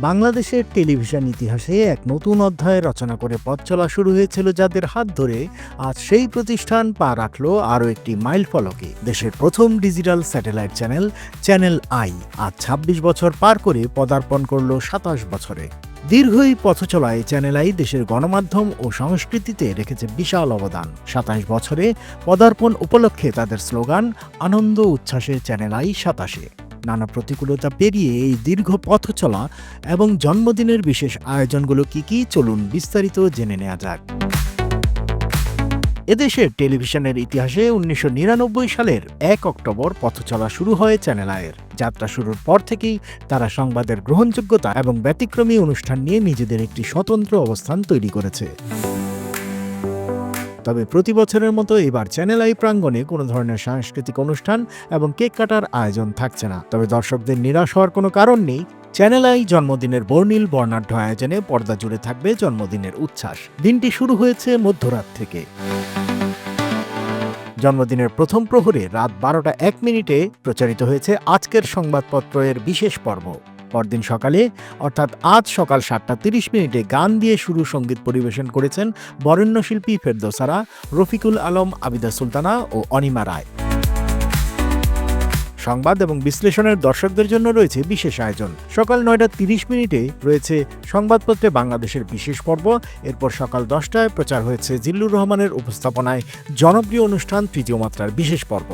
বাংলাদেশের টেলিভিশন ইতিহাসে এক নতুন অধ্যায় রচনা করে পথ চলা শুরু হয়েছিল যাদের হাত ধরে আজ সেই প্রতিষ্ঠান পা রাখল আরও একটি মাইলফলকে। দেশের প্রথম digital satellite channel channel I আজ ২৬ বছর পার করে পদার্পণ করল ২৭ বছরে। দীর্ঘই পথচলায় চ্যানেল আই দেশের গণমাধ্যম ও সংস্কৃতিতে রেখেছে বিশাল অবদান। ২৭ বছরে পদার্পণ উপলক্ষে তাদের স্লোগান আনন্দ উচ্ছ্বাসে চ্যানেল আই ২৭। নানা প্রতিকূলতা পেরিয়ে এই দীর্ঘ পথ চলা এবং জন্মদিনের বিশেষ আয়োজনগুলো কি চলুন বিস্তারিত জেনে নেওয়া যাক। এদেশের টেলিভিশনের ইতিহাসে ১৯৯৯ সালের ১ অক্টোবর পথ চলা শুরু হয় চ্যানেল আইয়ের। যাত্রা শুরুর পর থেকেই তারা সংবাদের গ্রহণযোগ্যতা এবং ব্যতিক্রমী অনুষ্ঠান নিয়ে নিজেদের একটি স্বতন্ত্র অবস্থান তৈরি করেছে। তবে প্রতি বছরের মতো এবার চ্যানেল আই প্রাঙ্গণে কোনো ধরনের সাংস্কৃতিক অনুষ্ঠান এবং কেক কাটার আয়োজন থাকছে না। তবে দর্শকদের নিরাশ হওয়ার কোনো কারণ নেই। চ্যানেল আই জন্মদিনের বর্ণিল বর্ণাঢ্য আয়োজনে পর্দা জুড়ে থাকবে জন্মদিনের উচ্ছ্বাস। দিনটি শুরু হয়েছে মধ্যরাত থেকে। জন্মদিনের প্রথম প্রহরে রাত ১২টা ১ মিনিটে প্রচারিত হয়েছে আজকের সংবাদপত্রের বিশেষ পর্ব। পরদিন সকালে অর্থাৎ আজ সকাল ৭টা ৩০ মিনিটে গান দিয়ে শুরু সঙ্গীত পরিবেশন করেছেন বরেণ্য শিল্পী ফেরদৌসারা, রফিকুল আলম, আবিদা সুলতানা ও অনিমা রায়। সংবাদ এবং বিশ্লেষণের দর্শকদের জন্য রয়েছে বিশেষ আয়োজন। সকাল ৯টা ৩০ মিনিটে রয়েছে সংবাদপত্রে বাংলাদেশের বিশেষ পর্ব। এরপর সকাল ১০টায় প্রচার হয়েছে জিল্লুর রহমানের উপস্থাপনায় জনপ্রিয় অনুষ্ঠান তৃতীয় মাত্রার বিশেষ পর্ব।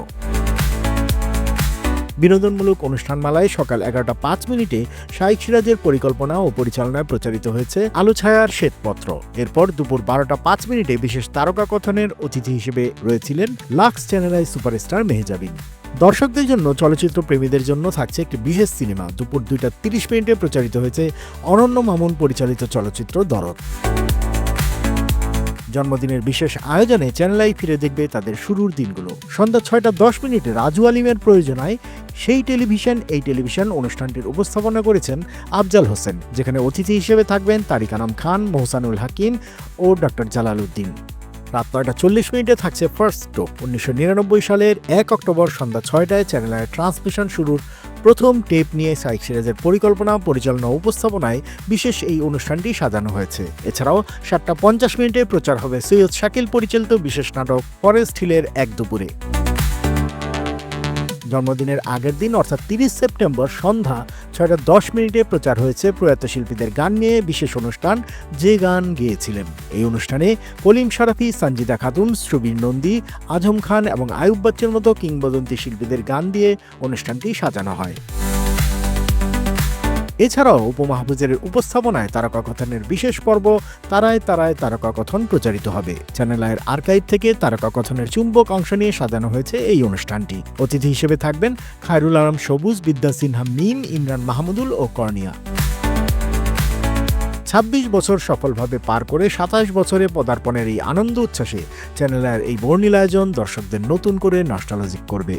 বিনোদনমূলক অনুষ্ঠানমালায় সকাল ১১টা ৫ মিনিটে শাইখ সিরাজের পরিকল্পনা ও পরিচালনায় প্রচারিত হয়েছে আলো ছায়ার শ্বেতপত্র। এরপর দুপুর ১২টা ৫ মিনিটে বিশেষ তারকা কথনের অতিথি হিসেবে রয়েছিলেন Lux Channel I superstar Mehjabin. দর্শকদের জন্য, চলচ্চিত্র প্রেমীদের জন্য থাকছে একটি বিশেষ সিনেমা। দুপুর ২টা ৩০ মিনিটে প্রচারিত হয়েছে অনন্য মামুন পরিচালিত চলচ্চিত্র দরদ। জন্মদিনের বিশেষ আয়োজনে চ্যানেল আই ফিরে দেখবে তাদের শুরুর দিনগুলো। সন্ধ্যা ৬টা ১০ মিনিটে রাজু আলিমের প্রয়োজনায় সেই টেলিভিশন এই টেলিভিশন অনুষ্ঠানটির উপস্থাপনা করেছেন আফজাল হোসেন, যেখানে অতিথি হিসেবে থাকবেন তারিক আনাম খান, মোহসানুল হাকিম ও ডক্টর জালাল উদ্দিন। রাত ৯টা ৪০ মিনিটে থাকছে ফার্স্ট স্টোপ। ১৯৯৯ সালের ১ অক্টোবর সন্ধ্যা ৬টায় চ্যানেল আইয়ের ট্রান্সমিশন শুরুর প্রথম টেপ নিয়ে শাইখ সিরাজের পরিকল্পনা, পরিচালনা ও উপস্থাপনায় বিশেষ এই অনুষ্ঠানটি সাজানো হয়েছে। এছাড়াও ৭টা ৫০ মিনিটে প্রচার হবে সৈয়দ শাকিল পরিচালিত বিশেষ নাটক ফরেস্ট হিলের এক দুপুরে। জন্মদিনের আগের দিন অর্থাৎ ৩০ সেপ্টেম্বর সন্ধ্যা ৬টা ১০ মিনিটে প্রচার হয়েছে প্রয়াত শিল্পীদের গান নিয়ে বিশেষ অনুষ্ঠান যে গান গেয়েছিলেন। এই অনুষ্ঠানে কলিম শরাফি, সঞ্জিদা খাতুন, সুবীর নন্দী, আজম খান এবং আয়ুব বাচ্চুর মতো কিংবদন্তি শিল্পীদের গান দিয়ে অনুষ্ঠানটি সাজানো হয়। এছাড়াও উপমাহফুজের উপস্থাপনায় তারকা কথনের বিশেষ পর্ব তারায় তারায় তারকা কথন প্রচারিত হবে। চ্যানেল আইয়ের আর্কাইভ থেকে তারকা কথনের চুম্বক অংশ নিয়ে সাজানো হয়েছে এই অনুষ্ঠানটি। অতিথি হিসেবে থাকবেন খায়রুল আলম সবুজ, বিদ্যা সিনহা মিম, ইমরান মাহমুদুল ও কর্নিয়া। ২৬ বছর সফলভাবে পার করে ২৭ বছরে পদার্পণের এই আনন্দ উচ্ছ্বাসে চ্যানেল আইয়ের এই বর্ণিল আয়োজন দর্শকদের নতুন করে নস্টালজিক করবে।